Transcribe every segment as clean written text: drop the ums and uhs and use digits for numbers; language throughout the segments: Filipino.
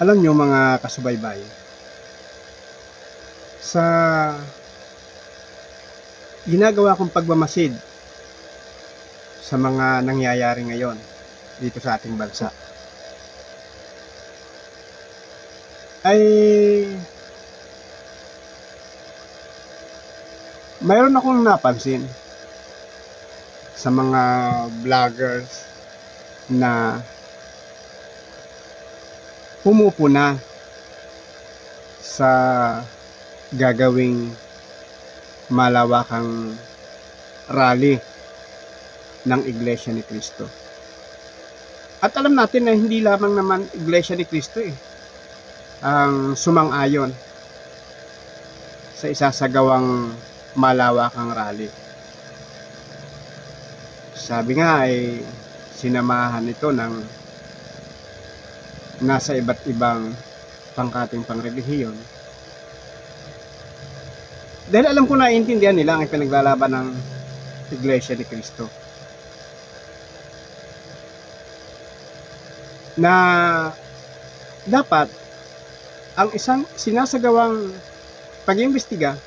Alam nyo mga kasubaybay, sa ginagawa kong pagmamasid sa mga nangyayari ngayon dito sa ating bansa, ay mayroon akong napansin sa mga vloggers na pumupuna sa gagawing malawakang rally ng Iglesia ni Cristo. At alam natin na hindi lamang naman Iglesia ni Cristo ang sumang-ayon sa isasagawang malawakang rally. Sabi nga ay sinamahan ito ng nasa iba't ibang pangkating pangrelihiyon. Dahil alam ko naiintindihan nila ang pinaglalaban ng Iglesia ni Cristo. Na dapat ang isang sinasagawang pag-iimbestiga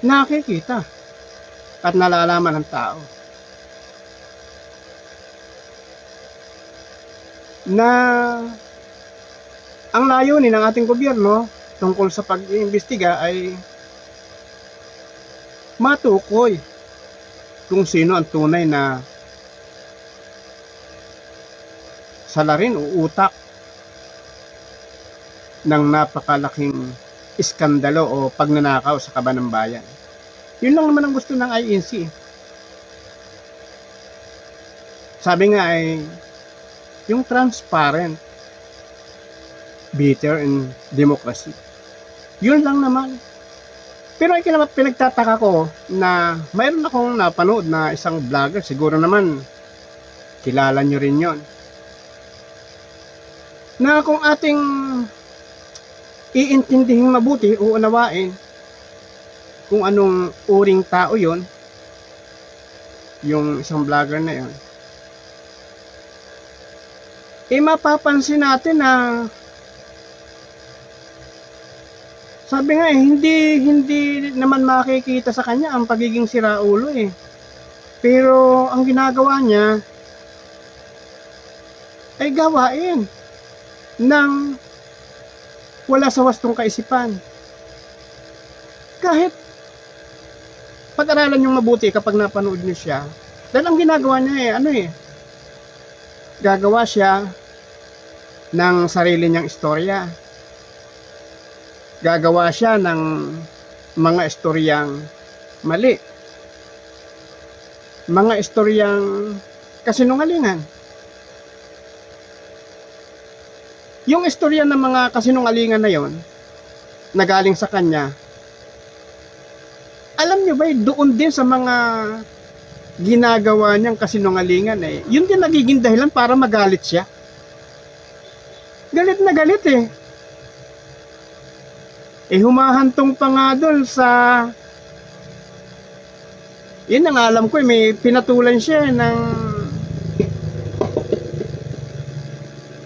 nakikita at nalalaman ng tao na ang layunin ng ating gobyerno tungkol sa pag-iimbestiga ay matukoy kung sino ang tunay na salarin o utak ng napakalaking iskandalo o pagnanakaw sa kaban ng bayan. Yun lang naman ang gusto ng INC. Sabi nga ay yung transparent, bitter in democracy. Yun lang naman. Pero ay pinagtataka ko na mayroon akong napanood na isang vlogger, siguro naman kilala nyo rin yon, na kung ating iintindihing mabuti o unawain kung anong uring tao yon, yung isang vlogger na yon, mapapansin natin na sabi nga hindi naman makikita sa kanya ang pagiging siraulo pero ang ginagawa niya ay gawain ng wala sa wastong kaisipan. Kahit pag-aralan yung mabuti kapag napanood niyo siya, dahil ang ginagawa niya gagawa siya ng sarili niyang istorya. Gagawa siya ng mga istoryang mali. Mga istoryang kasinungalingan. Yung istorya ng mga kasinungalingan na yon, na galing sa kanya, alam niyo ba, doon din sa mga ginagawa niyang kasinungalingan yun din nagiging dahilan para magalit siya. Galit na galit humahantong pa nga doon sa yun ang alam ko may pinatulan siya ng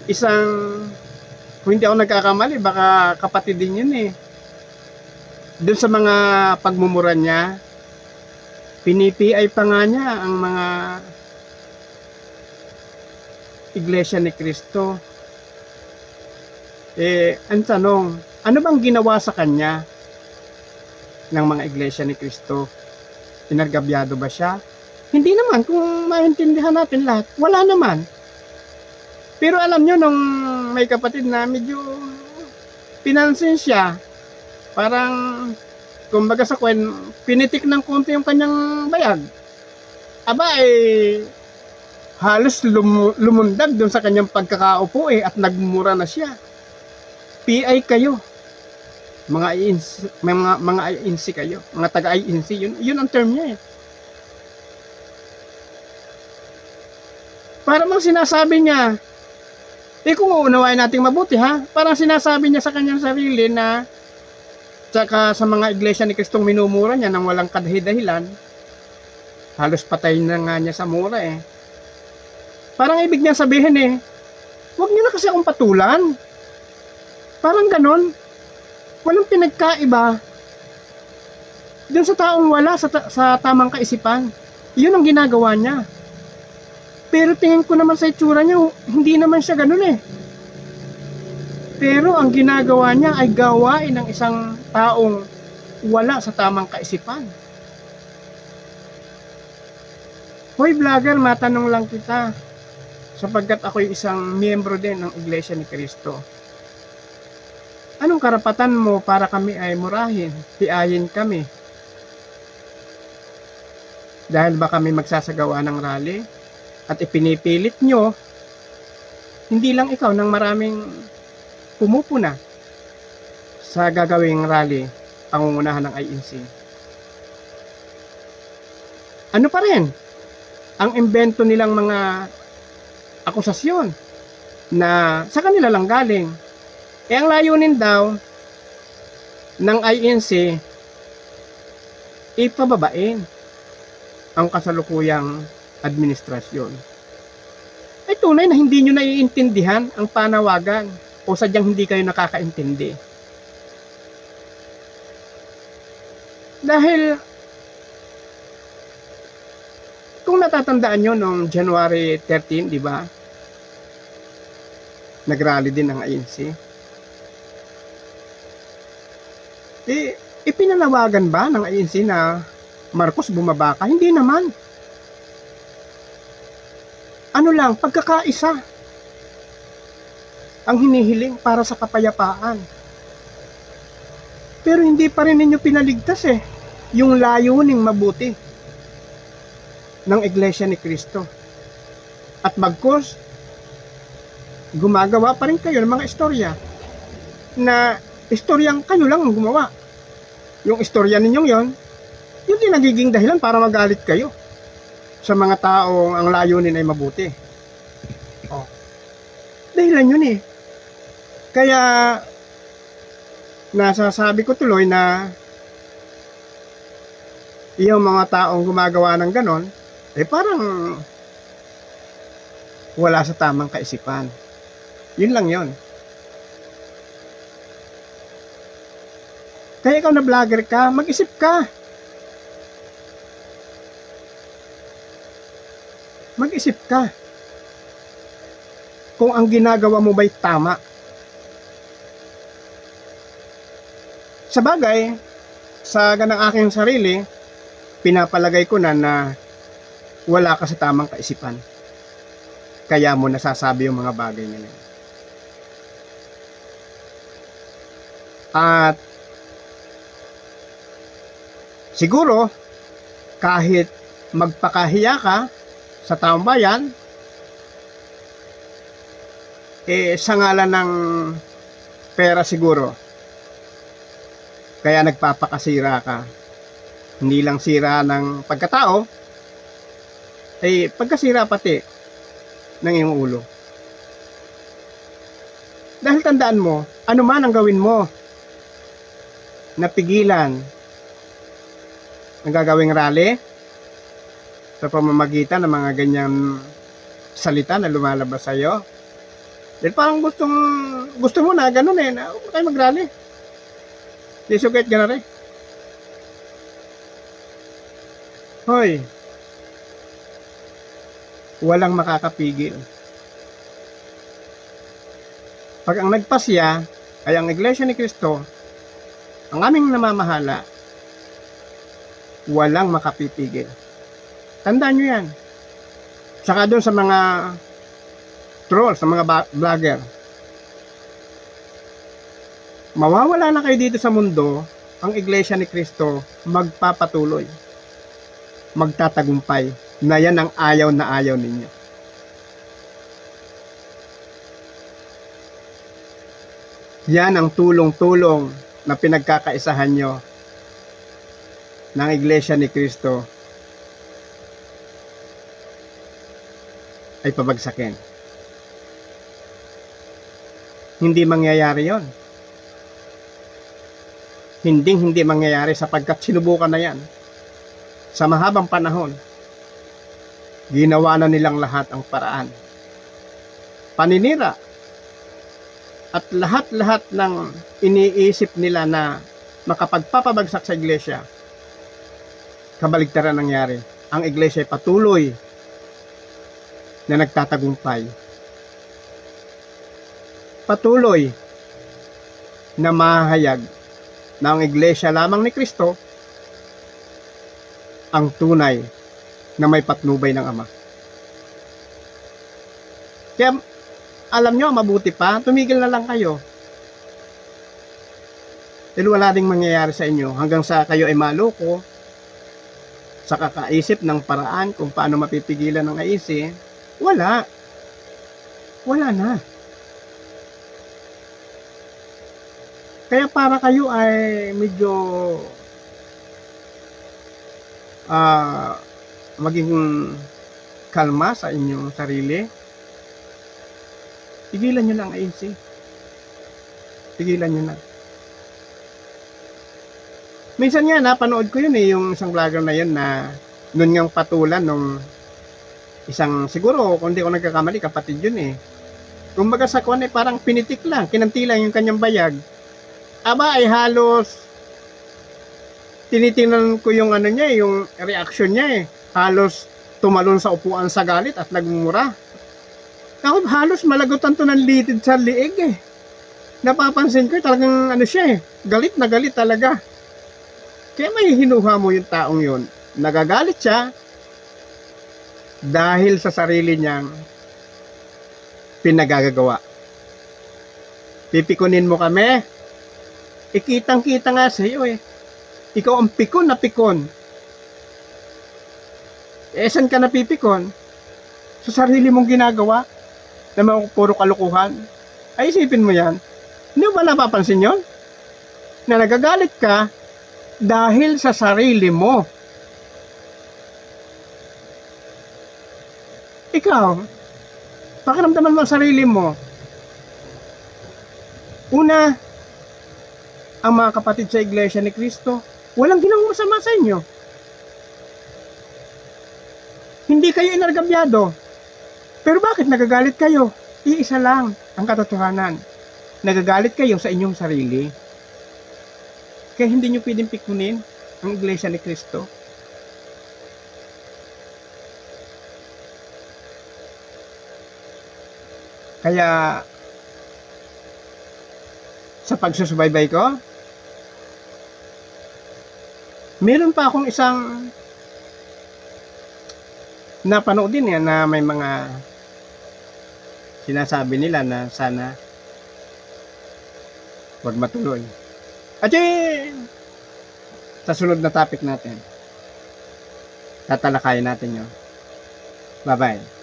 isang, kung hindi ako nagkakamali, baka kapatid din yun doon sa mga pagmumura niya, pinipiay pa nga niya ang mga Iglesia ni Cristo. Ang tanong, ano bang ginawa sa kanya ng mga Iglesia ni Cristo? Pinargabyado ba siya? Hindi naman, kung maintindihan natin lahat, wala naman. Pero alam nyo, nung may kapatid na medyo pinansin siya, parang kumbaga sa pinitik ng konti yung kanyang bayag. Aba halos lumundag doon sa kanyang pagkakaupo at nagmura na siya. PI kayo. Mga INC kayo. Mga taga-INC, yun ang term niya Para mang sinasabi niya, kung uunawain natin mabuti parang sinasabi niya sa kanyang sarili na tsaka sa mga Iglesia ni Cristong minumura niya nang walang kadahi-dahilan, halos patay na nga niya sa mura Parang ibig niya sabihin huwag niyo na kasi akong patulan. Parang ganon. Walang pinagkaiba dun sa taong wala sa tamang kaisipan. Yun ang ginagawa niya. Pero tingin ko naman sa itsura niya, hindi naman siya ganun Pero ang ginagawa niya ay gawain ng isang taong wala sa tamang kaisipan. Hoy vlogger, matanong lang kita, sapagkat ako'y isang miyembro din ng Iglesia ni Cristo. Anong karapatan mo para kami ay murahin, piayin kami? Dahil ba kami magsasagawa ng rally at ipinipilit nyo, hindi lang ikaw, ng maraming pumupuna sa gagawing rally, pangungunahan ng INC. Ano pa rin ang imbento nilang mga akusasyon na sa kanila lang galing? Ang layunin daw ng INC ipababain ang kasalukuyang administrasyon. Ay tunay na hindi nyo naiintindihan ang panawagan o sadyang hindi kayo nakakaintindi. Dahil kung natatandaan nyo noong January 13, di ba? Nagrally din ang INC. Ipinanawagan ba ng INC na Marcos bumaba ka? Hindi naman. Ano lang, pagkakaisa ang hinihiling para sa kapayapaan. Pero hindi pa rin ninyo pinaligtas yung layuning mabuti ng Iglesia ni Cristo. At bagkus, gumagawa pa rin kayo ng mga istorya na istoryang kayo lang ang gumawa. Yung istorya ninyong yon, yun din nagiging dahilan para magalit kayo sa mga taong ang layunin ay mabuti. Dahilan yun Kaya nasasabi ko tuloy na yung mga taong gumagawa ng ganon parang wala sa tamang kaisipan. Yun lang yun. Kaya ikaw na vlogger ka, mag-isip ka. Mag-isip ka kung ang ginagawa mo ba'y tama. Sa bagay, sa ganang aking sarili, pinapalagay ko na wala ka sa tamang kaisipan. Kaya mo nasasabi yung mga bagay na yun. At siguro, kahit magpakahiya ka sa taong bayan, sa ngalan ng pera siguro, kaya nagpapakasira ka. Hindi lang sira ng pagkatao, pagkasira pati ng iyong ulo. Dahil tandaan mo, ano man ang gawin mo, napigilan ang gagawing rally sa pamamagitan ng mga ganyang salita na lumalabas sa iyo. Dahil parang gusto mo na ganun na huwag kayo mag-rally. Disugit ka na rin. Hoy, walang makakapigil. Pag ang nagpasya ay ang Iglesia ni Cristo, ang aming namamahala, walang makapipigil. Tandaan nyo yan. Saka doon sa mga trolls, sa mga vlogger, mawawala na kayo dito sa mundo, ang Iglesia ni Cristo magpapatuloy, magtatagumpay, na yan ang ayaw na ayaw ninyo. Yan ang tulong-tulong na pinagkakaisahan nyo ng Iglesia ni Cristo ay pabagsakin. Hindi mangyayari yon. Hindi mangyayari sapagkat sinubukan na yan. Sa mahabang panahon, ginawa na nilang lahat ang paraan paninira, at lahat-lahat ng iniisip nila na makapagpapabagsak sa iglesia, kabaligtaran nangyari. Ang iglesia ay patuloy na nagtatagumpay. Patuloy na mahayag na ang iglesia lamang ni Kristo ang tunay na may patnubay ng Ama. Kaya alam nyo, mabuti pa, tumigil na lang kayo. Dahil wala ding mangyayari sa inyo hanggang sa kayo ay maloko sa kakaisip ng paraan kung paano mapipigilan ng AEC. Wala na. Kaya para kayo ay medyo maging kalma sa inyong sarili, tigilan nyo lang AEC. Tigilan nyo na. Minsan nga, napanood ko yun yung isang vlogger na yun na nun ngang patulan nung isang, siguro, kung di ko nagkakamali, kapatid yun Kumbaga sa kwan parang pinitik lang, kinanti lang yung kanyang bayag. Aba ay halos tinitingnan ko yung niya, yung reaction niya halos tumalon sa upuan sa galit at nagmumura. Ako halos malagutan to ng litid sa liig Napapansin ko talagang siya galit na galit talaga. Kaya may hinuha mo yung taong yun. Nagagalit siya dahil sa sarili niyang pinagagagawa. Pipikunin mo kami. Ikitang-kita nga sa iyo Ikaw ang pikon na pikon. Saan ka napipikon? Sa sarili mong ginagawa na mga puro kalukuhan. Ay isipin mo yan. Hindi mo ba napapansin yun? Na nagagalit ka dahil sa sarili mo. Ikaw, pakiramdaman mo ang sarili mo. Una, ang mga kapatid sa Iglesia ni Cristo, walang ginawang masama sa inyo. Hindi kayo inargabyado. Pero bakit nagagalit kayo? Iisa lang ang katotohanan. Nagagalit kayo sa inyong sarili. Kaya hindi nyo pwedeng pikunin ang Iglesia ni Cristo. Kaya sa pagsusubaybay ko, meron pa akong isang napanood din na may mga sinasabi nila na sana huwag matuloy. At sa sunod na topic natin, tatalakayin natin yun. Bye-bye.